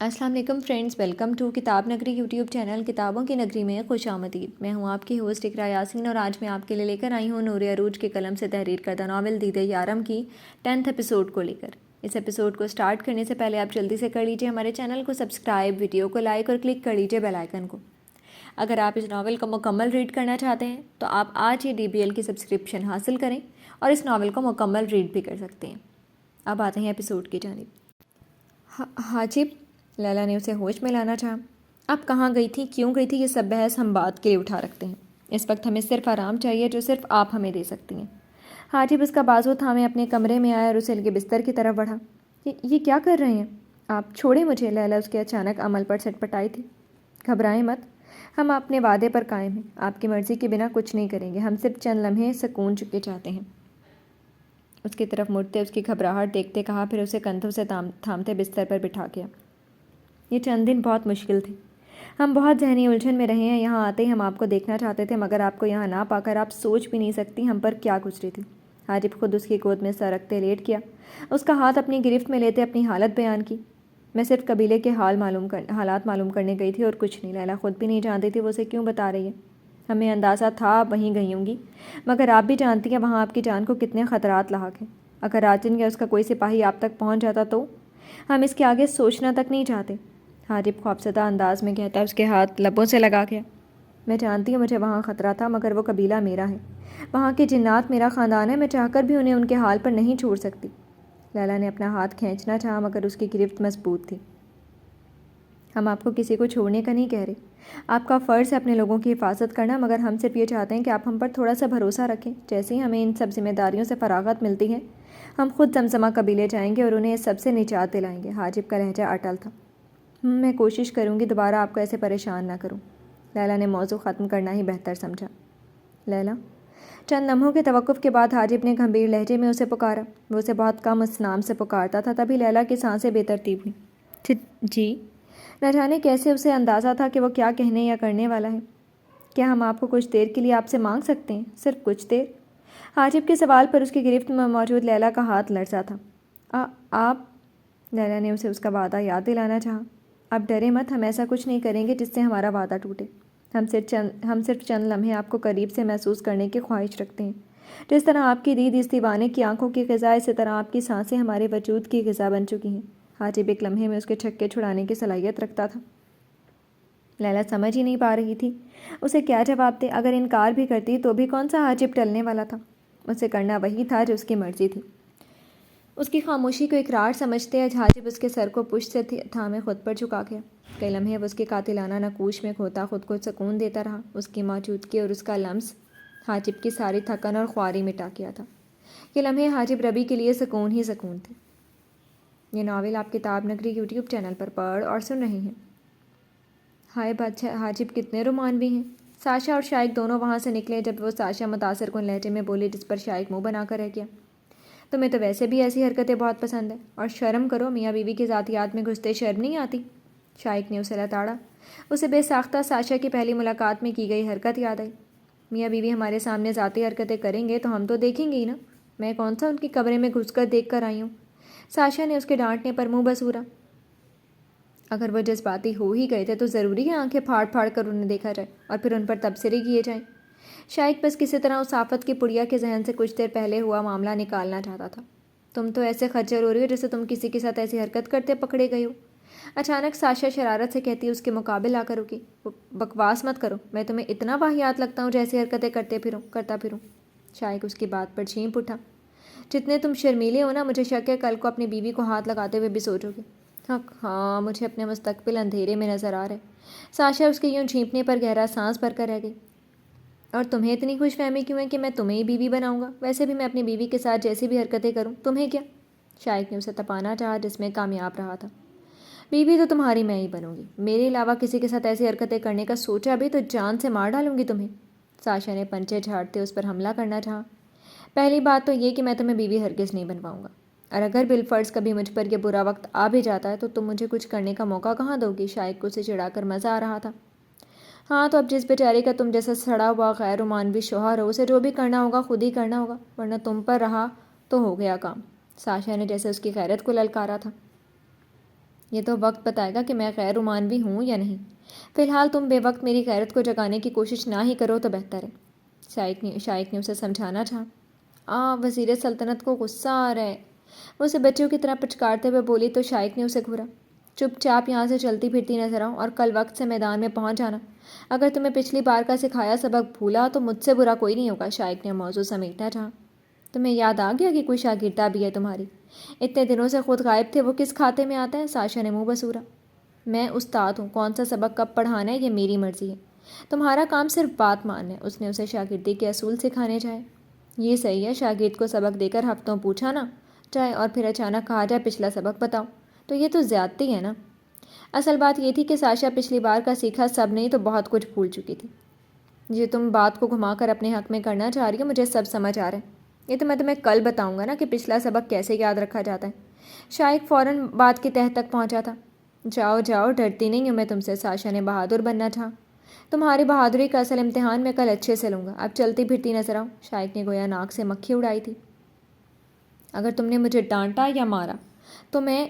السلام علیکم friends, welcome to کتاب نگری یوٹیوب چینل کتابوں کی نگری میں خوش آمدید۔ میں ہوں آپ کی ہوسٹ اقراء یاسین اور آج میں آپ کے لیے لے کر آئی ہوں نور عروج کے قلم سے تحریر کردہ ناول دیدہ یارم کی 10th ایپیسوڈ کو لے کر۔ اس ایپیسوڈ کو سٹارٹ کرنے سے پہلے آپ جلدی سے کر لیجئے ہمارے چینل کو سبسکرائب، ویڈیو کو لائک اور کلک کر لیجئے بیل آئیکن کو۔ اگر آپ اس ناول کو مکمل ریڈ کرنا چاہتے ہیں تو آپ آج ہی DBL کی سبسکرپشن حاصل کریں اور اس ناول کو مکمل ریڈ بھی کر سکتے ہیں۔ اب آتے ہیں ایپیسوڈ کی جانب۔ حاجب، لیلا نے اسے ہوش میں لانا چاہا۔ آپ کہاں گئی تھی، کیوں گئی تھی، یہ سب بحث ہم بات کے لیے اٹھا رکھتے ہیں۔ اس وقت ہمیں صرف آرام چاہیے جو صرف آپ ہمیں دے سکتی ہیں۔ حاجب اس کا بازو تھامے اپنے کمرے میں آیا اور اسے لے کے بستر کی طرف بڑھا۔ یہ کیا کر رہے ہیں آپ؟ چھوڑیں مجھے۔ لیلا اس کے اچانک عمل پر چھٹ پٹائی تھی۔ گھبرائیں مت، ہم اپنے وعدے پر قائم ہیں۔ آپ کی مرضی کے بنا کچھ نہیں کریں گے، ہم صرف چند لمحے سکون کے چاہتے ہیں۔ اس کی طرف مڑتے اس کی گھبراہٹ دیکھتے کہا، پھر اسے کندھوں سے تھامتے بستر پر بٹھا گیا۔ یہ چند دن بہت مشکل تھے، ہم بہت ذہنی الجھن میں رہے ہیں۔ یہاں آتے ہی ہم آپ کو دیکھنا چاہتے تھے، مگر آپ کو یہاں نہ پا کر آپ سوچ بھی نہیں سکتی ہم پر کیا گزری تھی۔ حاجب خود اس کی گود میں سر رکھتے لیٹ گیا، اس کا ہاتھ اپنی گرفت میں لیتے اپنی حالت بیان کی۔ میں صرف قبیلے کے حالات معلوم کرنے گئی تھی اور کچھ نہیں۔ لیلا خود بھی نہیں جانتی تھی وہ اسے کیوں بتا رہی ہے۔ ہمیں اندازہ تھا آپ وہیں گئی ہوں گی، مگر آپ بھی جانتی ہیں وہاں آپ کی جان کو کتنے خطرات لاحق ہیں۔ اگر راجن یا اس کا کوئی سپاہی آپ تک پہنچ جاتا تو ہم اس کے آگے سوچنا تک نہیں چاہتے۔ حاجب خوفزدہ انداز میں کہتا اس کے ہاتھ لبوں سے لگا گیا۔ میں جانتی ہوں مجھے وہاں خطرہ تھا، مگر وہ قبیلہ میرا ہے، وہاں کے جنات میرا خاندان ہے، میں چاہ کر بھی انہیں ان کے حال پر نہیں چھوڑ سکتی۔ لیلا نے اپنا ہاتھ کھینچنا چاہا مگر اس کی گرفت مضبوط تھی۔ ہم آپ کو کسی کو چھوڑنے کا نہیں کہہ رہے، آپ کا فرض ہے اپنے لوگوں کی حفاظت کرنا، مگر ہم صرف یہ چاہتے ہیں کہ آپ ہم پر تھوڑا سا بھروسہ رکھیں۔ جیسے ہی ہمیں ان سب ذمہ داریوں سے فراغت ملتی ہے ہم خود زمزمہ قبیلے جائیں گے اور انہیں اس سب سے نجات دلائیں گے۔ حاجب کا لہجہ اٹل تھا۔ میں کوشش کروں گی دوبارہ آپ کو ایسے پریشان نہ کروں۔ لیلا نے موضوع ختم کرنا ہی بہتر سمجھا۔ لیلا، چند لمحوں کے توقف کے بعد حاجب نے گھمبیر لہجے میں اسے پکارا۔ وہ اسے بہت کم اس نام سے پکارتا تھا، تبھی لیلا کی سانسیں بے ترتیب ہوئیں۔ جی؟ نہ جانے کیسے اسے اندازہ تھا کہ وہ کیا کہنے یا کرنے والا ہے۔ کیا ہم آپ کو کچھ دیر کے لیے آپ سے مانگ سکتے ہیں، صرف کچھ دیر؟ حاجب کے سوال پر اس کی گرفت میں موجود لیلا کا ہاتھ لرزا تھا۔ آپ؟ لیلا نے اسے اس کا وعدہ یاد دلانا چاہا۔ آپ ڈرے مت، ہم ایسا کچھ نہیں کریں گے جس سے ہمارا وعدہ ٹوٹے۔ ہم صرف چند لمحے آپ کو قریب سے محسوس کرنے کی خواہش رکھتے ہیں۔ جس طرح آپ کی دید اس دیوانے کی آنکھوں کی غذا، اسی طرح آپ کی سانسیں ہمارے وجود کی غذا بن چکی ہیں۔ حاجب ایک لمحے میں اس کے چھکے چھڑانے کی صلاحیت رکھتا تھا۔ لیلا سمجھ ہی نہیں پا رہی تھی اسے کیا جواب دے۔ اگر انکار بھی کرتی تو بھی کون سا حاجب ٹلنے والا تھا؟ اسے کرنا وہی تھا جو اس کی مرضی تھی۔ اس کی خاموشی کو اقرار سمجھتے حاجب اس کے سر کو پشت سے تھامے خود پر جھکا گیا۔ کئی لمحے وہ اس کی قاتلانہ نقوش میں کھوتا خود کو سکون دیتا رہا۔ اس کی موجودگی اور اس کا لمس حاجب کی ساری تھکن اور خواری مٹا کیا تھا۔ یہ لمحے حاجب ربی کے لیے سکون ہی سکون تھے۔ یہ ناول آپ کتاب نگری یوٹیوب چینل پر پڑھ اور سن رہے ہیں۔ ہائے حاجب کتنے رومانوی ہیں۔ ساشا اور شائق دونوں وہاں سے نکلے جب وہ ساشا متاثر کن لہجے میں بولی، جس پر شائق منہ بنا کر رہ گیا۔ تمہیں تو ویسے بھی ایسی حرکتیں بہت پسند ہیں، اور شرم کرو، میاں بیوی کی ذاتیات میں گھستے شرم نہیں آتی؟ شائق نے اسے لتاڑا۔ اسے بے ساختہ ساشا کی پہلی ملاقات میں کی گئی حرکت یاد آئی۔ میاں بیوی ہمارے سامنے ذاتی حرکتیں کریں گے تو ہم تو دیکھیں گے ہی نا، میں کون سا ان کی کمرے میں گھس کر دیکھ کر آئی ہوں؟ ساشا نے اس کے ڈانٹنے پر منہ بسورا۔ اگر وہ جذباتی ہو ہی گئے تھے تو ضروری ہے آنکھیں پھاڑ پھاڑ کر انہیں دیکھا جائے اور پھر ان پر تبصرے کیے جائیں؟ شائق بس کسی طرح اس آفت کی پڑیا کے ذہن سے کچھ دیر پہلے ہوا معاملہ نکالنا چاہتا تھا۔ تم تو ایسے خجل ہو رہی ہو جیسے تم کسی کے ساتھ ایسی حرکت کرتے پکڑے گئے ہو۔ اچانک ساشا شرارت سے کہتی اس کے مقابل آ کر رکی۔ بکواس مت کرو، میں تمہیں اتنا واہیات لگتا ہوں جیسی حرکتیں کرتا پھروں؟ شائق اس کی بات پر چھینپ اٹھا۔ جتنے تم شرمیلے ہو نا، مجھے شک ہے کل کو اپنی بیوی کو ہاتھ لگاتے ہوئے بھی سوچو گے۔ ہاں، مجھے اپنے مستقبل اندھیرے میں نظر آ رہے۔ ساشا اس کے یوں چھینپنے پر گہرا سانس بھر کر رہ گئی۔ اور تمہیں اتنی خوش فہمی کیوں ہے کہ میں تمہیں ہی بیوی بناؤں گا؟ ویسے بھی میں اپنی بیوی کے ساتھ جیسی بھی حرکتیں کروں تمہیں کیا؟ شائق نے اسے تپانا چاہا، جس میں کامیاب رہا تھا۔ بیوی تو تمہاری میں ہی بنوں گی، میرے علاوہ کسی کے ساتھ ایسی حرکتیں کرنے کا سوچا بھی تو جان سے مار ڈالوں گی تمہیں۔ ساشا نے پنچے جھاڑتے اس پر حملہ کرنا چاہا۔ پہلی بات تو یہ کہ میں تمہیں بیوی ہرگز نہیں بنواؤں گا، اور اگر بالفرض کبھی مجھ پر یہ برا وقت آ بھی جاتا ہے تو تم مجھے کچھ کرنے کا موقع کہاں دو گی؟ شائق کو اسے چڑھا کر مزہ آ رہا تھا۔ ہاں تو اب جس بیچارے کا تم جیسا سڑا ہوا غیر رومانوی شوہر ہو، اسے جو بھی کرنا ہوگا خود ہی کرنا ہوگا، ورنہ تم پر رہا تو ہو گیا کام۔ ساشا نے جیسے اس کی غیرت کو للکارا تھا۔ یہ تو وقت بتائے گا کہ میں غیر رومانوی ہوں یا نہیں۔ فی الحال تم بے وقت میری غیرت کو جگانے کی کوشش نہ ہی کرو تو بہتر ہے۔ شائق نے اسے سمجھانا چاہا۔ وزیر سلطنت کو غصہ آ رہا ہے، وہ اسے بچوں کی طرح پچکارتے ہوئے بولی تو شائق نے اسے گھورا۔ چپ چاپ یہاں سے چلتی پھرتی نظر آؤ اور کل وقت سے میدان میں پہنچ جانا۔ اگر تمہیں پچھلی بار کا سکھایا سبق بھولا تو مجھ سے برا کوئی نہیں ہوگا۔ شائق نے موضوع سمیٹنا چاہا۔ تمہیں یاد آ گیا کہ کوئی شاگردہ بھی ہے تمہاری؟ اتنے دنوں سے خود غائب تھے، وہ کس کھاتے میں آتا ہے؟ ساشا نے منہ بسورا۔ میں استاد ہوں، کون سا سبق کب پڑھانا ہے یہ میری مرضی ہے، تمہارا کام صرف بات ماننا ہے۔ اس نے اسے شاگردی کے اصول سکھانے چاہے۔ یہ صحیح ہے، شاگرد کو سبق دے کر ہفتوں پوچھا نہ جائے اور پھر اچانک کہا جائے پچھلا سبق بتاؤ، تو یہ تو زیادتی ہے نا۔ اصل بات یہ تھی کہ ساشا پچھلی بار کا سیکھا سب نہیں تو بہت کچھ بھول چکی تھی۔ یہ تم بات کو گھما کر اپنے حق میں کرنا چاہ رہی ہو، مجھے سب سمجھ آ رہا ہے۔ یہ تو میں تمہیں کل بتاؤں گا نا کہ پچھلا سبق کیسے یاد رکھا جاتا ہے۔ شائق فوراً بات کی تہہ تک پہنچا تھا۔ جاؤ جاؤ، ڈرتی نہیں ہوں میں تم سے، ساشا نے بہادر بننا چاہا۔ تمہاری بہادری کا اصل امتحان میں کل اچھے سے لوں گا، اب چلتی پھرتی نظر آؤ۔ شائق نے گویا ناک سے مکھی اڑائی تھی۔ اگر تم نے مجھے ڈانٹا یا مارا تو میں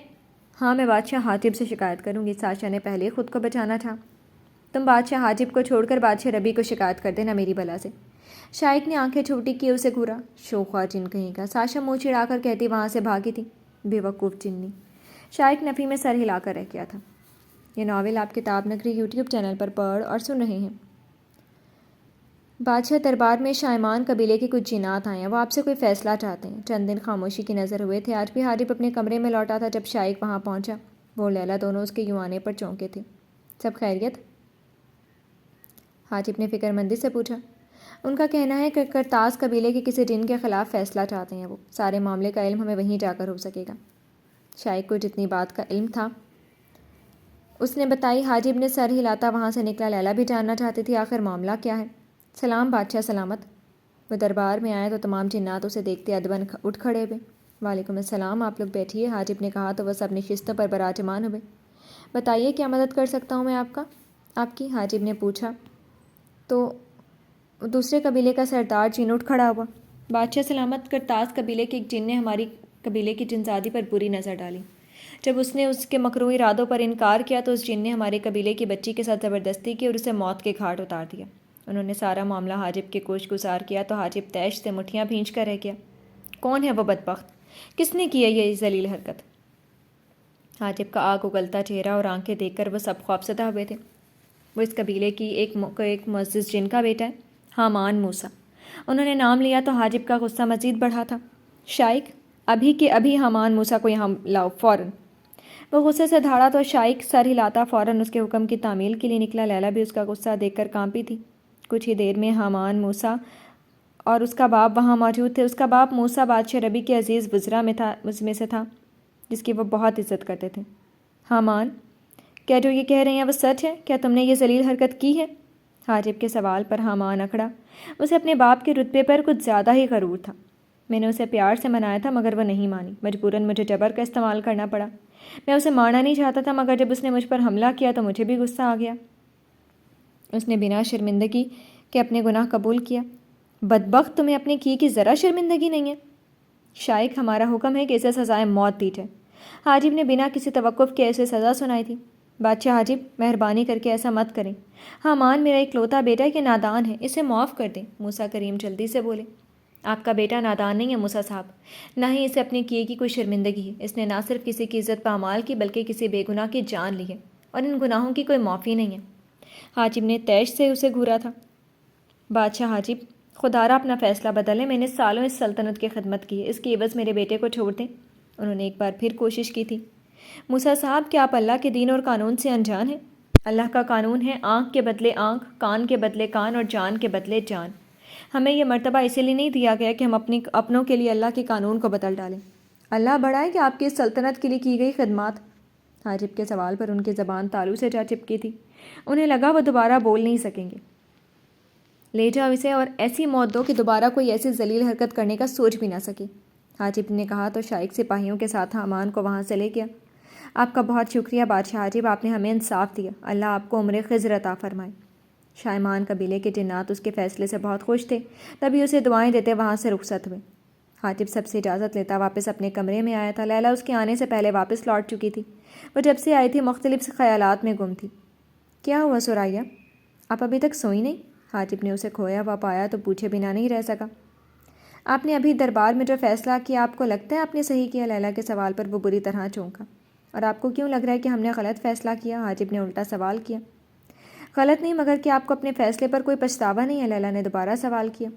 بادشاہ حاجب سے شکایت کروں گی۔ ساشا نے پہلے خود کو بچانا تھا۔ تم بادشاہ حاجب کو چھوڑ کر بادشاہ ربی کو شکایت کر دینا میری بلا سے۔ شائق نے آنکھیں چھوٹی کی اسے گھورا۔ شوخوا جن کہیں کا، ساشا منہ چڑھا کر کہتی وہاں سے بھاگی تھی۔ بے وقوف جنی۔ شائق نفی میں سر ہلا کر رہ گیا تھا۔ یہ ناول آپ کتاب نگری یوٹیوب چینل پر پڑھ اور سن رہے ہیں۔ بادشاہ دربار میں شائمان قبیلے کے کچھ جنات آئے ہیں، وہ آپ سے کوئی فیصلہ چاہتے ہیں۔ چند دن خاموشی کی نظر ہوئے تھے، آج بھی حاجب اپنے کمرے میں لوٹا تھا جب شائق وہاں پہنچا۔ وہ اور لیلا دونوں اس کے یوں آنے پر چونکے تھے۔ سب خیریت؟ حاجب نے فکر مندی سے پوچھا۔ ان کا کہنا ہے کہ کرتاز قبیلے کے کسی جن کے خلاف فیصلہ چاہتے ہیں، وہ سارے معاملے کا علم ہمیں وہیں جا کر ہو سکے گا۔ شائق کو جتنی بات کا علم تھا اس نے بتائی۔ حاجب نے سر ہلاتا وہاں سے نکلا۔ لیلا بھی جاننا چاہتی تھی آخر معاملہ کیا ہے۔ سلام بادشاہ سلامت۔ وہ دربار میں آئے تو تمام جنات اسے دیکھتے ادباً اٹھ کھڑے ہوئے۔ وعلیکم السلام، آپ لوگ بیٹھیے، حاجب نے کہا تو وہ سب نشستوں پر براجمان ہوئے۔ بتائیے کیا مدد کر سکتا ہوں میں آپ کی؟ حاجب نے پوچھا تو دوسرے قبیلے کا سردار جن اٹھ کھڑا ہوا۔ بادشاہ سلامت، کرتاز قبیلے کے ایک جن نے ہماری قبیلے کی جنزادی پر بری نظر ڈالی۔ جب اس نے اس کے مکروہ ارادوں پر انکار کیا تو اس جن نے ہمارے قبیلے کی بچی کے ساتھ زبردستی کی اور اسے موت کے گھاٹ اتار دیا۔ انہوں نے سارا معاملہ حاجب کے گوش گزار کیا تو حاجب تیش سے مٹھیاں بھینچ کر رہ گیا۔ کون ہے وہ بدبخت؟ کس نے کیا یہ ذلیل حرکت؟ حاجب کا آگ اگلتا چہرہ اور آنکھیں دیکھ کر وہ سب خوفزدہ ہوئے تھے۔ وہ اس قبیلے کی ایک معزز جن کا بیٹا ہے، حامان موسیٰ۔ انہوں نے نام لیا تو حاجب کا غصہ مزید بڑھا تھا۔ شائق، ابھی کے ابھی حامان موسیٰ کو یہاں لاؤ فوراً۔ وہ غصے سے دھاڑا تو شائق سر ہلاتا فوراً اس کے حکم کی تعمیل کے لیے نکلا۔ لیلا بھی اس کا غصہ دیکھ کر کانپی تھی۔ کچھ ہی دیر میں حامان موسیٰ اور اس کا باپ وہاں موجود تھے۔ اس کا باپ موسیٰ بادشاہ ربی کے عزیز وزراء میں سے تھا جس کی وہ بہت عزت کرتے تھے۔ حامان، کیا جو یہ کہہ رہے ہیں وہ سچ ہے؟ کیا تم نے یہ ذلیل حرکت کی ہے؟ حاجب کے سوال پر حامان اکڑا۔ اسے اپنے باپ کے رتبے پر کچھ زیادہ ہی غرور تھا۔ میں نے اسے پیار سے منایا تھا مگر وہ نہیں مانی، مجبوراً مجھے جبر کا استعمال کرنا پڑا۔ میں اسے مارنا نہیں چاہتا تھا مگر جب اس نے مجھ پر حملہ کیا تو مجھے بھی غصہ آ گیا۔ اس نے بنا شرمندگی کے اپنے گناہ قبول کیا۔ بدبخت، تمہیں اپنے کی ذرا شرمندگی نہیں ہے؟ شائق، ہمارا حکم ہے کہ اسے سزائے موت دی جائے۔ حاجب نے بنا کسی توقف کے اسے سزا سنائی تھی۔ بادشاہ حاجب، مہربانی کر کے ایسا مت کریں۔ حامان میرا اکلوتا بیٹا ہے کہ نادان ہے، اسے معاف کر دیں۔ موسیٰ کریم جلدی سے بولے۔ آپ کا بیٹا نادان نہیں ہے موسیٰ صاحب، نہ ہی اسے اپنے کیے کی کوئی شرمندگی ہے۔ اس نے نہ صرف کسی کی عزت پامال کی بلکہ کسی بے گناہ کی جان لی ہے، اور ان گناہوں کی کوئی معافی نہیں ہے۔ حاجب نے تیش سے اسے گھورا تھا۔ بادشاہ حاجب، خدا را اپنا فیصلہ بدلیں، میں نے سالوں اس سلطنت کی خدمت کی ہے، اس کی عوض میرے بیٹے کو چھوڑ دیں۔ انہوں نے ایک بار پھر کوشش کی تھی۔ موسیٰ صاحب، کیا آپ اللہ کے دین اور قانون سے انجان ہیں؟ اللہ کا قانون ہے آنکھ کے بدلے آنکھ، کان کے بدلے کان اور جان کے بدلے جان۔ ہمیں یہ مرتبہ اسی لیے نہیں دیا گیا کہ ہم اپنوں کے لیے اللہ کے قانون کو بدل ڈالیں۔ اللہ بڑا ہے کہ آپ کی اس سلطنت کے لیے کی گئی خدمات۔ حاجب کے سوال پر ان کی زبان تالو سے جا چپکی تھی۔ انہیں لگا وہ دوبارہ بول نہیں سکیں گے۔ لے جاؤ اسے اور ایسی موت دو کہ دوبارہ کوئی ایسی ذلیل حرکت کرنے کا سوچ بھی نہ سکے۔ حاجب نے کہا تو شائق سپاہیوں کے ساتھ حامان کو وہاں سے لے گیا۔ آپ کا بہت شکریہ بادشاہ حاجب، آپ نے ہمیں انصاف دیا، اللہ آپ کو عمر خضر عطا فرمائے۔ شائمان قبیلے کے جنات اس کے فیصلے سے بہت خوش تھے، تبھی اسے دعائیں دیتے وہاں سے رخصت ہوئے۔ حاجب سب سے اجازت لیتا واپس اپنے کمرے میں آیا تھا۔ لیلا اس کے آنے سے پہلے واپس لوٹ چکی تھی۔ وہ جب سے آئی تھی مختلف خیالات میں گم تھی۔ کیا ہوا ثریا؟ آپ ابھی تک سوئی نہیں؟ حاجب نے اسے کھویا ہوا پایا تو پوچھے بنا نہیں رہ سکا۔ آپ نے ابھی دربار میں جو فیصلہ کیا آپ کو لگتا ہے آپ نے صحیح کیا؟ لیلا کے سوال پر وہ بری طرح چونکا۔ اور آپ کو کیوں لگ رہا ہے کہ ہم نے غلط فیصلہ کیا؟ حاجب نے الٹا سوال کیا۔ غلط نہیں، مگر کیا آپ کو اپنے فیصلے پر کوئی پچھتاوا نہیں ہے؟ لیلا نے دوبارہ سوال کیا۔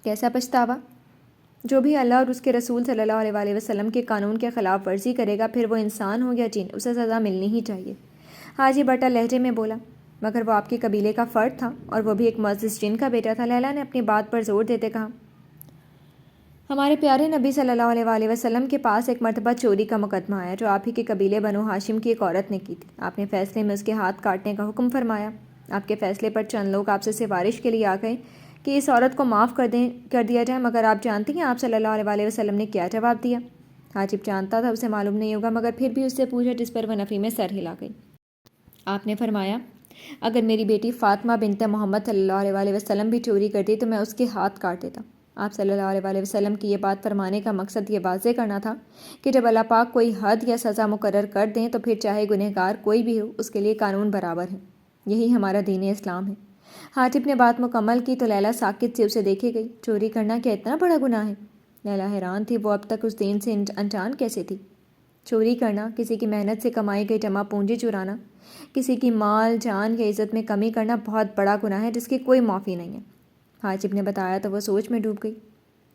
کیسا پچھتاوا؟ جو بھی اللہ اور اس کے رسول صلی اللہ علیہ وسلم کے قانون کے خلاف ورزی کرے گا، پھر وہ انسان ہو یا جن، اسے سزا ملنی ہی چاہیے۔ حاجی بٹا لہجے میں بولا۔ مگر وہ آپ کے قبیلے کا فرد تھا اور وہ بھی ایک معزز جن کا بیٹا تھا۔ لیلا نے اپنی بات پر زور دیتے کہا۔ ہمارے پیارے نبی صلی اللہ علیہ وسلم کے پاس ایک مرتبہ چوری کا مقدمہ آیا جو آپ ہی کے قبیلے بنو ہاشم کی ایک عورت نے کی تھی۔ آپ نے فیصلے میں اس کے ہاتھ کاٹنے کا حکم فرمایا۔ آپ کے فیصلے پر چند لوگ آپ سے سفارش کے لیے آ گئے کہ اس عورت کو معاف کر دیا جائے، مگر آپ جانتی ہیں آپ صلی اللہ علیہ وسلم نے کیا جواب دیا؟ حاجب جانتا تھا اسے معلوم نہیں ہوگا، مگر پھر بھی اس سے پوچھا، جس پر وہ نفی میں سر ہلا گئی۔ آپ نے فرمایا، اگر میری بیٹی فاطمہ بنت محمد صلی اللہ علیہ وسلم بھی چوری کرتی تو میں اس کے ہاتھ کاٹ دیتا۔ آپ صلی اللہ علیہ وسلم کی یہ بات فرمانے کا مقصد یہ واضح کرنا تھا کہ جب اللہ پاک کوئی حد یا سزا مقرر کر دیں تو پھر چاہے گنہگار کوئی بھی ہو، اس کے لیے قانون برابر ہے۔ یہی ہمارا دین اسلام ہے۔ حاجب نے بات مکمل کی تو لیلا ساکت سے اسے دیکھے گئی۔ چوری کرنا کیا اتنا بڑا گناہ ہے؟ لیلا حیران تھی، وہ اب تک اس دین سے انجان کیسے تھی؟ چوری کرنا، کسی کی محنت سے کمائی گئی جمع پونجی چرانا، کسی کی مال جان یا عزت میں کمی کرنا بہت بڑا گناہ ہے جس کی کوئی معافی نہیں ہے۔ حاجب نے بتایا تو وہ سوچ میں ڈوب گئی۔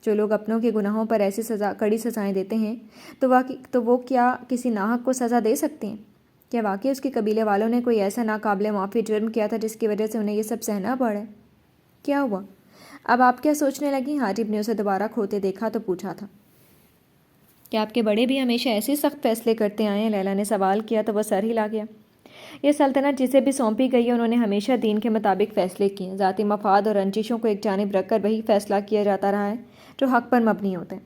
جو لوگ اپنوں کے گناہوں پر ایسی کڑی سزائیں دیتے ہیں تو وہ کیا کسی ناحق کو سزا دے سکتے ہیں؟ کیا واقعی اس کے قبیلے والوں نے کوئی ایسا ناقابل معافی جرم کیا تھا جس کی وجہ سے انہیں یہ سب سہنا پڑا ہے؟ کیا ہوا؟ اب آپ کیا سوچنے لگیں؟ حاجب نے اسے دوبارہ کھوتے دیکھا تو پوچھا تھا۔ کیا آپ کے بڑے بھی ہمیشہ ایسے سخت فیصلے کرتے آئے ہیں؟ لیلا نے سوال کیا تو وہ سر ہلا گیا۔ یہ سلطنت جسے بھی سونپی گئی ہے انہوں نے ہمیشہ دین کے مطابق فیصلے کیے۔ ذاتی مفاد اور رنجشوں کو ایک جانب رکھ کر وہی فیصلہ کیا جاتا رہا ہے جو حق پر مبنی ہوتے ہیں۔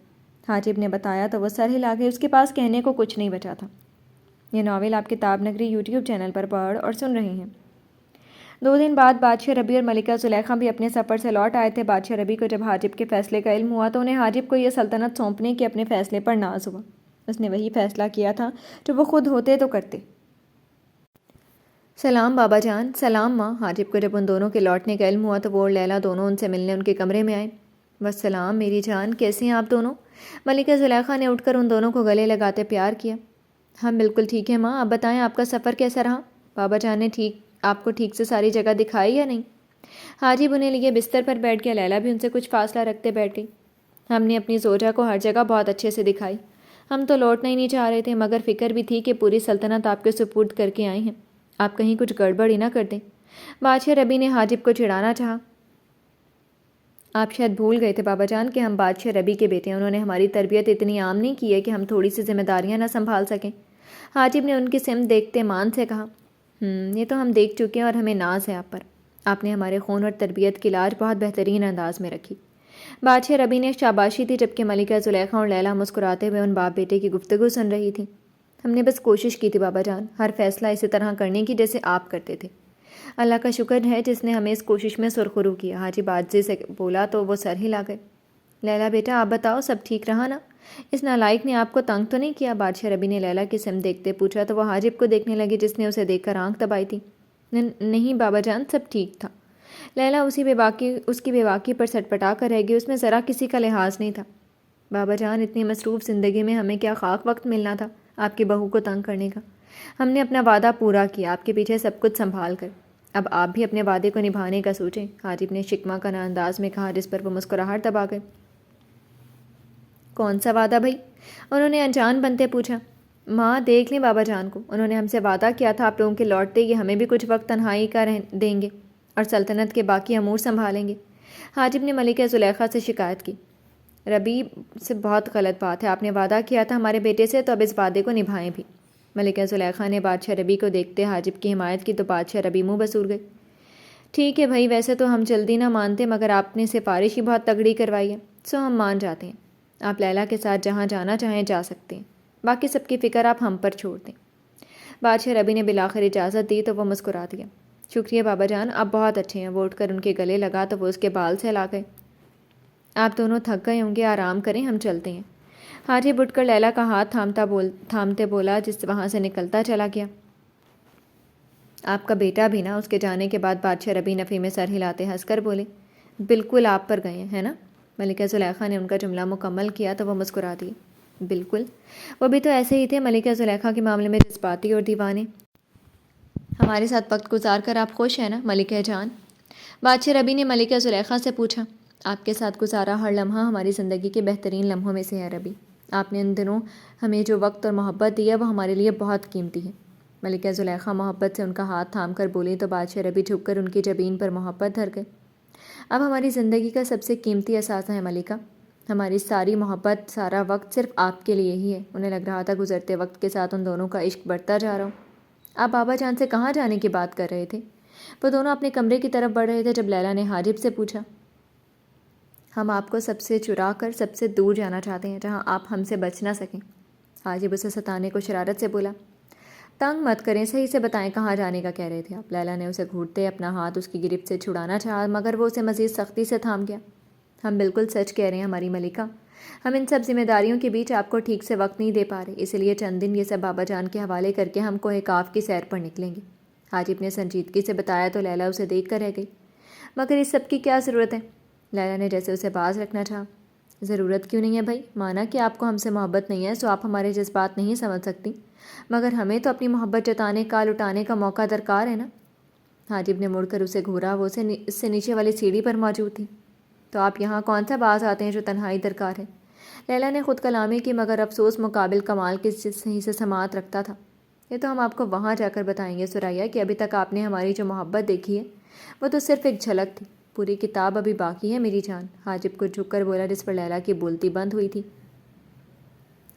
حاجب نے بتایا تو وہ سر ہلا گئے۔ اس کے پاس کہنے کو کچھ نہیں بچا تھا۔ یہ ناول آپ کتاب نگری یوٹیوب چینل پر پڑھ اور سن رہے ہیں۔ 2 دن بعد بادشاہ ربی اور ملکہ زلیخا بھی اپنے سفر سے لوٹ آئے تھے۔ بادشاہ ربی کو جب حاجب کے فیصلے کا علم ہوا تو انہیں حاجب کو یہ سلطنت سونپنے کے اپنے فیصلے پر ناز ہوا۔ اس نے وہی فیصلہ کیا تھا جو وہ خود ہوتے تو کرتے۔ سلام بابا جان۔ سلام ماں۔ حاجب کو جب ان دونوں کے لوٹنے کا علم ہوا تو وہ اور لیلا دونوں ان سے ملنے ان کے کمرے میں آئے۔ والسلام میری جان، کیسے ہیں آپ دونوں؟ ملکہ زلیخا نے اٹھ کر ان دونوں کو گلے لگاتے پیار کیا۔ ہم بالکل ٹھیک ہیں ماں، آپ بتائیں آپ کا سفر کیسا رہا؟ بابا جان نے آپ کو ٹھیک سے ساری جگہ دکھائی یا نہیں؟ حاجب انہیں لیے بستر پر بیٹھ گیا۔ لیلا بھی ان سے کچھ فاصلہ رکھتے بیٹھ گئی۔ ہم نے اپنی زوجہ کو ہر جگہ بہت اچھے سے دکھائی۔ ہم تو لوٹنا ہی نہیں چاہ رہے تھے، مگر فکر بھی تھی کہ پوری سلطنت آپ کے سپرد کر کے آئی ہیں، آپ کہیں کچھ گڑبڑ ہی نہ کر دیں۔ بادشاہ ربی نے حاجب کو چڑھانا چاہا۔ آپ شاید بھول گئے تھے بابا جان کہ ہم بادشاہ ربی کے بیٹے ہیں۔ انہوں نے ہماری تربیت اتنی عام نہیں کی ہے کہ ہم تھوڑی سی ذمہ داریاں نہ سنبھال سکیں۔ حاجب نے ان کی سمت دیکھتے مان سے کہا، یہ تو ہم دیکھ چکے ہیں اور ہمیں ناز ہے آپ پر۔ آپ نے ہمارے خون اور تربیت کی لاج بہت بہترین انداز میں رکھی۔ بادشاہ ربی نے شاباشی دی، جبکہ ملکہ زلیخا اور لیلا مسکراتے ہوئے ان باپ بیٹے کی گفتگو سن رہی تھیں۔ ہم نے بس کوشش کی تھی بابا جان، ہر فیصلہ اسی طرح کرنے کی جیسے آپ کرتے تھے۔ اللہ کا شکر ہے جس نے ہمیں اس کوشش میں سرخرو کیا۔ حاجب عاجزی سے بولا تو وہ سر ہلا گئے۔ لیلا بیٹا آپ بتاؤ سب ٹھیک رہا نا؟ اس نالائق نے آپ کو تنگ تو نہیں کیا؟ بادشاہ ربی نے لیلا کی سمت دیکھتے پوچھا تو وہ حاجب کو دیکھنے لگی جس نے اسے دیکھ کر آنکھ دبائی تھی۔ نہیں بابا جان، سب ٹھیک تھا۔ لیلا اس کی بے باکی پر سٹپٹا کر رہ گئی۔ اس میں ذرا کسی کا لحاظ نہیں تھا۔ بابا جان، اتنی مصروف زندگی میں ہمیں کیا خاک وقت ملنا تھا آپ کی بہو کو تنگ کرنے کا؟ ہم نے اپنا وعدہ پورا کیا، آپ کے پیچھے سب کچھ سنبھال کر۔ اب آپ بھی اپنے وعدے کو نبھانے کا سوچیں، حاجب نے شکمہ کنہ انداز میں کہا، جس پر وہ مسکراہٹ دبا گئے۔ کون سا وعدہ بھائی؟ انہوں نے انجان بنتے پوچھا۔ ماں دیکھ لیں بابا جان کو، انہوں نے ہم سے وعدہ کیا تھا آپ لوگوں کے لوٹتے کہ ہمیں بھی کچھ وقت تنہائی کا دیں گے اور سلطنت کے باقی امور سنبھالیں گے۔ حاجب نے ملکہ زلیخا سے شکایت کی۔ ربی سے بہت غلط بات ہے، آپ نے وعدہ کیا تھا ہمارے بیٹے سے تو اب اس وعدے کو نبھائیں بھی۔ ملکہ زلیخا نے بادشاہ ربی کو دیکھتے حاجب کی حمایت کی تو بادشاہ ربی منہ بسور گئے۔ ٹھیک ہے بھائی، ویسے تو ہم جلدی نہ مانتے، مگر آپ نے سفارش ہی بہت تگڑی کروائی ہے، سو ہم مان جاتے ہیں۔ آپ لیلا کے ساتھ جہاں جانا چاہیں جا سکتے ہیں، باقی سب کی فکر آپ ہم پر چھوڑ دیں۔ بادشاہ ربی نے بالآخر اجازت دی تو وہ مسکرا دیا۔ شکریہ بابا جان، آپ بہت اچھے ہیں۔ وہ اٹھ کر ان کے گلے لگا تو وہ اس کے بال سہلا گئے۔ آپ دونوں تھک گئے ہوں گے، آرام کریں، ہم چلتے ہیں۔ حاجب اٹھ کر لیلا کا ہاتھ تھامتے بولا، جس وہاں سے نکلتا چلا گیا۔ آپ کا بیٹا بھی نا؟ اس کے جانے کے بعد بادشاہ ربی نفی میں سر ہلاتے ہنس کر بولے۔ بالکل آپ پر گئے ہیں نا؟ ملکہ زلیخا نے ان کا جملہ مکمل کیا تو وہ مسکرا دی۔ بالکل، وہ بھی تو ایسے ہی تھے ملکہ زلیخا کے معاملے میں جذباتی اور دیوانے۔ ہمارے ساتھ وقت گزار کر آپ خوش ہیں نا ملکہ جان؟ بادشاہ ربی نے ملکہ زلیخا سے پوچھا۔ آپ کے ساتھ گزارا ہر لمحہ ہماری زندگی کے بہترین لمحوں میں سے ہے ربی۔ آپ نے ان دنوں ہمیں جو وقت اور محبت دی ہے وہ ہمارے لیے بہت قیمتی ہے۔ ملکہ زلیخا محبت سے ان کا ہاتھ تھام کر بولی تو بادشاہ ربی جھک کر ان کی جبین پر محبت دھر گئے۔ اب ہماری زندگی کا سب سے قیمتی اثاثہ ہے ملکہ۔ ہماری ساری محبت، سارا وقت صرف آپ کے لیے ہی ہے۔ انہیں لگ رہا تھا گزرتے وقت کے ساتھ ان دونوں کا عشق بڑھتا جا رہا ہو۔ آپ بابا جان سے کہاں جانے کی بات کر رہے تھے؟ وہ دونوں اپنے کمرے کی طرف بڑھ رہے تھے جب لیلا نے حاجب سے پوچھا۔ ہم آپ کو سب سے چرا کر سب سے دور جانا چاہتے ہیں، جہاں آپ ہم سے بچ نہ سکیں۔ حاجب اسے ستانے کو شرارت سے بولا۔ تنگ مت کریں، صحیح سے بتائیں کہاں جانے کا کہہ رہے تھے آپ؟ لیلا نے اسے گھورتے اپنا ہاتھ اس کی گرفت سے چھڑانا چاہا مگر وہ اسے مزید سختی سے تھام گیا۔ ہم بالکل سچ کہہ رہے ہیں ہماری ملکہ۔ ہم ان سب ذمہ داریوں کے بیچ آپ کو ٹھیک سے وقت نہیں دے پا رہے، اس لیے چند دن یہ سب بابا جان کے حوالے کر کے ہم کوہ کاف کی سیر پر نکلیں گے۔ حاجب نے سنجیدگی سے بتایا تو لیلا اسے دیکھ کر رہ گئی۔ مگر اس سب کی کیا ضرورت ہے؟ لیلا نے جیسے اسے باز رکھنا چاہا۔ ضرورت کیوں نہیں ہے بھائی؟ مانا کہ آپ کو ہم سے محبت نہیں ہے سو آپ ہمارے جذبات نہیں سمجھ سکتی، مگر ہمیں تو اپنی محبت جتانے کا، لٹانے کا موقع درکار ہے نا۔ حاجب نے مڑ کر اسے گھورا، وہ اس سے نیچے والی سیڑھی پر موجود تھی۔ تو آپ یہاں کون سا باز آتے ہیں جو تنہائی درکار ہے؟ لیلا نے خود کلامی کی مگر افسوس مقابل کمال کی صحیح سے سماعت رکھتا تھا۔ یہ تو ہم آپ کو وہاں جا کر بتائیں گے سریا کہ ابھی تک آپ نے ہماری جو محبت دیکھی ہے وہ تو صرف ایک جھلک تھی، پوری کتاب ابھی باقی ہے میری جان۔ حاجب کو جھک کر بولا جس پر لیلا کی بولتی بند ہوئی تھی۔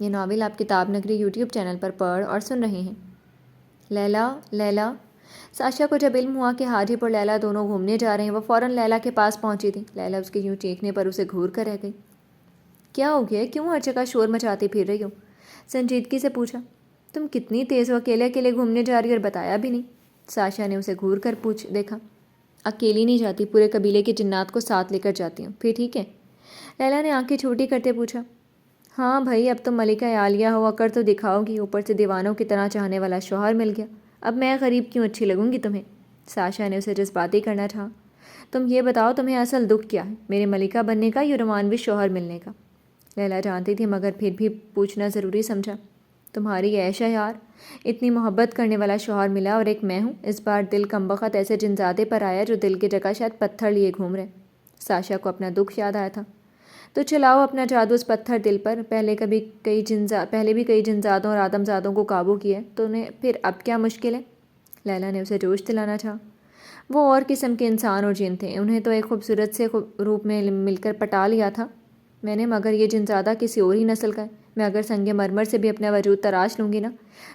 یہ ناول آپ کتاب نگری یوٹیوب چینل پر پڑھ اور سن رہے ہیں۔ لیلا ساشا کو جب علم ہوا کہ حاجب اور لیلا دونوں گھومنے جا رہے ہیں وہ فوراً لیلا کے پاس پہنچی تھی۔ لیلا اس کے یوں چیخنے پر اسے گھور کر رہ گئی۔ کیا ہو گیا؟ کیوں ہر جگہ شور مچاتی پھر رہی ہو؟ سنجیدگی سے پوچھا۔ تم کتنی تیز ہو، اکیلے اکیلے گھومنے جا رہی اور بتایا بھی نہیں؟ ساشا نے اسے گھور کر دیکھا۔ اکیلی نہیں جاتی، پورے قبیلے کے جنات کو ساتھ لے کر جاتی ہوں۔ پھر ٹھیک ہے؟ لیلا نے آنکھیں چھوٹی کرتے پوچھا۔ ہاں بھائی، اب تم ملکہ عالیہ ہو، اکڑ تو دکھاؤ گی، اوپر سے دیوانوں کی طرح چاہنے والا شوہر مل گیا، اب میں غریب کیوں اچھی لگوں گی تمہیں؟ ساشا نے اسے جذباتی کرنا چاہا۔ تم یہ بتاؤ تمہیں اصل دکھ کیا ہے، میرے ملکہ بننے کا یا رومانوی شوہر ملنے کا؟ لیلا جانتی تھی مگر پھر بھی پوچھنا ضروری سمجھا۔ تمہاری عیش ہے یار، اتنی محبت کرنے والا شوہر ملا اور ایک میں ہوں۔ اس بار دل کمبخت ایسے جنزادے پر آیا جو دل کی جگہ شاید پتھر لیے گھوم رہے۔ ساشا کو اپنا دکھ یاد آیا تھا۔ تو چلاؤ اپنا جادو اس پتھر دل پر، پہلے بھی کئی جنزادوں اور آدم زادوں کو قابو کیا ہے تو انہیں پھر اب کیا مشکل ہے؟ لیلا نے اسے جوش دلانا چاہا۔ وہ اور قسم کے انسان اور جن تھے، انہیں تو ایک خوبصورت سے روپ میں مل کر پٹا لیا تھا میں نے، مگر یہ جنزادہ کسی اور ہی نسل کا ہے۔ میں اگر سنگ مرمر سے بھی اپنا وجود تراش لوں گی نا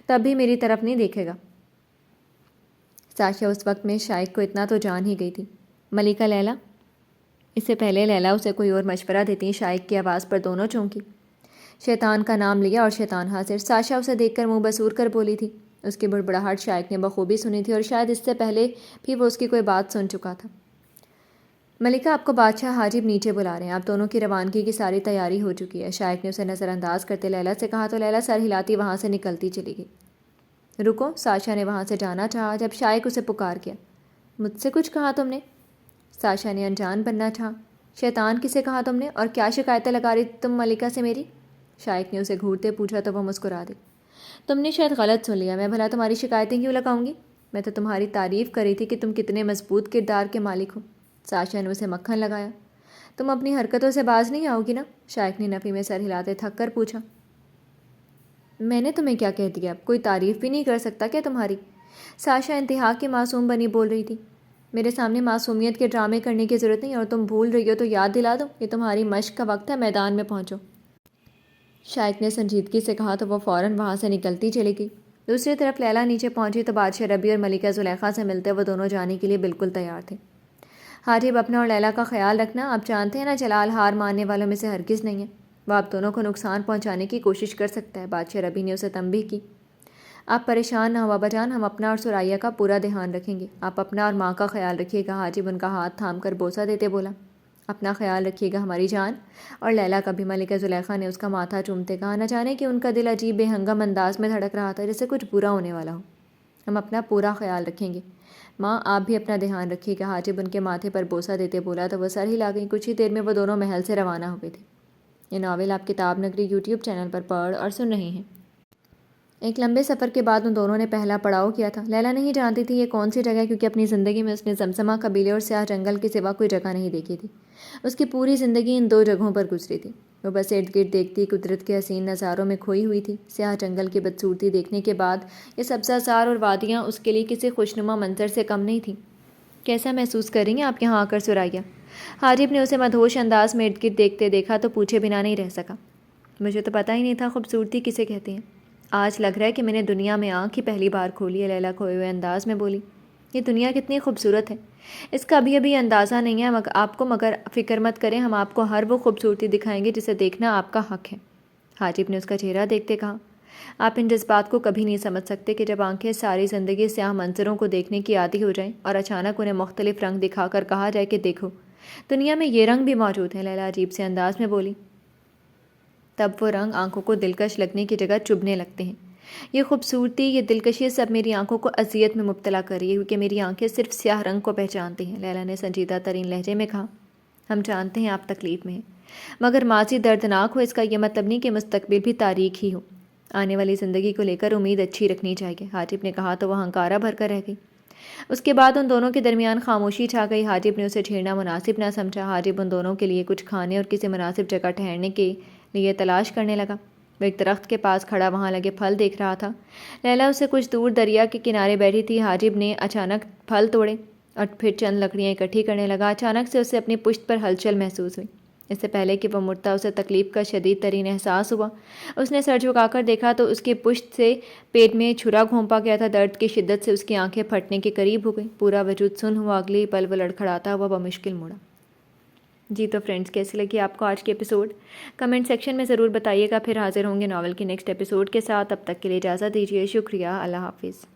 تب بھی میری طرف نہیں دیکھے گا۔ ساشا اس وقت میں شائق کو اتنا تو جان ہی گئی تھی۔ ملکہ لیلا؟ اس سے پہلے لیلا اسے کوئی اور مشورہ دیتی شائق کی آواز پر دونوں چونکی۔ شیطان کا نام لیا اور شیطان حاضر۔ ساشا اسے دیکھ کر منہ بسور کر بولی تھی۔ اس کی بڑبڑاہٹ شائق نے بخوبی سنی تھی اور شاید اس سے پہلے بھی وہ اس کی کوئی بات سن چکا تھا۔ ملکہ آپ کو بادشاہ حاجب نیچے بلا رہے ہیں، آپ دونوں کی روانگی کی ساری تیاری ہو چکی ہے، شائق نے اسے نظر انداز کرتے لیلا سے کہا تو لیلا سر ہلاتی وہاں سے نکلتی چلی گئی۔ رکو، ساشا نے وہاں سے جانا چاہا جب شائق اسے پکار کیا۔ مجھ سے کچھ کہا تم نے؟ ساشا نے انجان بننا چاہا۔ شیطان کسے کہا تم نے، اور کیا شکایتیں لگا رہی تم ملکہ سے میری؟ شائق نے اسے گھورتے پوچھا تو وہ مسکرا دی۔ تم نے شاید غلط سن لیا، میں بھلا تمہاری شکایتیں کیوں لگاؤں گی؟ میں تو تمہاری تعریف کر رہی تھی کہ تم کتنے مضبوط کردار کے مالک ہو۔ ساشا نے اسے مکھن لگایا۔ تم اپنی حرکتوں سے باز نہیں آؤ گی نا؟ شائق نے نفی میں سر ہلاتے تھک کر پوچھا۔ میں نے تمہیں کیا کہہ دیا؟ کوئی تعریف بھی نہیں کر سکتا کیا تمہاری؟ ساشا انتہا کی معصوم بنی بول رہی تھی۔ میرے سامنے معصومیت کے ڈرامے کرنے کی ضرورت نہیں، اور تم بھول رہی ہو تو یاد دلا دو، یہ تمہاری مشق کا وقت ہے، میدان میں پہنچو۔ شائق نے سنجیدگی سے کہا تو وہ فوراً وہاں سے نکلتی چلی گئی۔ دوسری طرف لیلا نیچے پہنچی تو بادشاہ ربی اور ملکہ زلیخا سے ملتے وہ دونوں جانے کے لیے بالکل تیار تھے۔ حاجب اپنا اور لیلا کا خیال رکھنا، آپ جانتے ہیں نا جلال ہار ماننے والوں میں سے ہرگز نہیں ہے، وہ آپ دونوں کو نقصان پہنچانے کی کوشش کر سکتا ہے۔ بادشاہ ربی نے اسے تنبیہ کی۔ آپ پریشان نہ ہو بابا جان، ہم اپنا اور سریا کا پورا دھیان رکھیں گے، آپ اپنا اور ماں کا خیال رکھیے گا۔ حاجب ان کا ہاتھ تھام کر بوسہ دیتے بولا۔ اپنا خیال رکھیے گا ہماری جان۔ اور لیلا کا بھی ملکہ زلیخا نے اس کا ماتھا چومتے کہا، نہ جانے کہ ان کا دل عجیب بے ہنگم انداز میں دھڑک رہا تھا، جیسے کچھ برا ہونے والا ہو۔ ہم اپنا پورا خیال رکھیں گے ماں، آپ بھی اپنا دھیان رکھیے گا، حاجب ان کے ماتھے پر بوسہ دیتے بولا تو وہ سر ہلا گئیں۔ کچھ ہی دیر میں وہ دونوں محل سے روانہ ہو گئے تھے۔ یہ ناول آپ کتاب نگری یوٹیوب چینل پر پڑھ اور سن رہے ہیں۔ ایک لمبے سفر کے بعد ان دونوں نے پہلا پڑاؤ کیا تھا۔ لیلا نہیں جانتی تھی یہ کون سی جگہ، کیونکہ اپنی زندگی میں اس نے زمزمہ قبیلے اور سیاہ جنگل کے سوا کوئی جگہ نہیں دیکھی تھی۔ اس کی پوری زندگی ان 2 جگہوں پر گزری تھی۔ وہ بس ارد گرد دیکھتی قدرت کے حسین نظاروں میں کھوئی ہوئی تھی۔ سیاہ جنگل کی بدصورتی دیکھنے کے بعد یہ سبزہ زار اور وادیاں اس کے لیے کسی خوشنما منظر سے کم نہیں تھیں۔ کیسا محسوس کر رہی ہیں آپ یہاں آ کر سرائیہ؟ حاجب نے اسے مدہوش انداز میں ارد گرد دیکھتے دیکھا تو پوچھے بنا نہیں رہ سکا۔ مجھے تو پتہ ہی نہیں تھا خوبصورتی کسے کہتے ہیں۔ آج لگ رہا ہے کہ میں نے دنیا میں آنکھ ہی پہلی بار کھولی ہے، لیلا کھوئے ہوئے انداز میں بولی۔ یہ دنیا کتنی خوبصورت ہے، اس کا ابھی اندازہ نہیں ہے آپ کو، مگر فکر مت کریں، ہم آپ کو ہر وہ خوبصورتی دکھائیں گے جسے دیکھنا آپ کا حق ہے۔ حاجب نے اس کا چہرہ دیکھتے کہا، آپ ان جذبات کو کبھی نہیں سمجھ سکتے کہ جب آنکھیں ساری زندگی سیاہ منظروں کو دیکھنے کی عادی ہو جائیں اور اچانک انہیں مختلف رنگ دکھا کر کہا جائے کہ دیکھو دنیا میں یہ رنگ بھی موجود ہیں، لیلا عجیب سے انداز میں بولی۔ تب وہ رنگ آنکھوں کو دلکش لگنے کی جگہ چبھنے لگتے ہیں۔ یہ خوبصورتی، یہ دلکشی سب میری آنکھوں کو اذیت میں مبتلا کر رہی ہے، کیونکہ میری آنکھیں صرف سیاہ رنگ کو پہچانتی ہیں، لیلا نے سنجیدہ ترین لہجے میں کہا۔ ہم جانتے ہیں آپ تکلیف میں ہیں، مگر ماضی دردناک ہو اس کا یہ مطلب نہیں کہ مستقبل بھی تاریک ہی ہو۔ آنے والی زندگی کو لے کر امید اچھی رکھنی چاہیے، حاجب نے کہا تو وہ ہنکارا بھر کر رہ گئی۔ اس کے بعد ان دونوں کے درمیان خاموشی چھا گئی۔ حاجب نے اسے چھیڑنا مناسب نہ سمجھا۔ حاجب ان دونوں کے لیے کچھ کھانے اور کسی مناسب جگہ ٹھہرنے کے لیے تلاش کرنے لگا۔ وہ ایک درخت کے پاس کھڑا وہاں لگے پھل دیکھ رہا تھا۔ لیلا اس سے کچھ دور دریا کے کنارے بیٹھی تھی۔ حاجب نے اچانک پھل توڑے اور پھر چند لکڑیاں اکٹھی کرنے لگا۔ اچانک سے اسے اپنی پشت پر ہلچل محسوس ہوئی۔ اس سے پہلے کہ وہ مڑتا اسے تکلیف کا شدید ترین احساس ہوا۔ اس نے سر جھکا کر دیکھا تو اس کی پشت سے پیٹ میں چھرا گھونپا گیا تھا۔ درد کی شدت سے اس کی آنکھیں پھٹنے کے قریب ہو گئیں، پورا وجود سن ہوا۔ اگلے ہی پل وہ لڑکھڑاتا ہوا بمشکل مڑا۔ جی تو فرینڈس، کیسی لگی آپ کو آج کی ایپیسوڈ؟ کمنٹ سیکشن میں ضرور بتائیے گا۔ پھر حاضر ہوں گے ناول کے نیکسٹ ایپیسوڈ کے ساتھ۔ تب تک کے لیے اجازت دیجیے۔ شکریہ، اللہ حافظ۔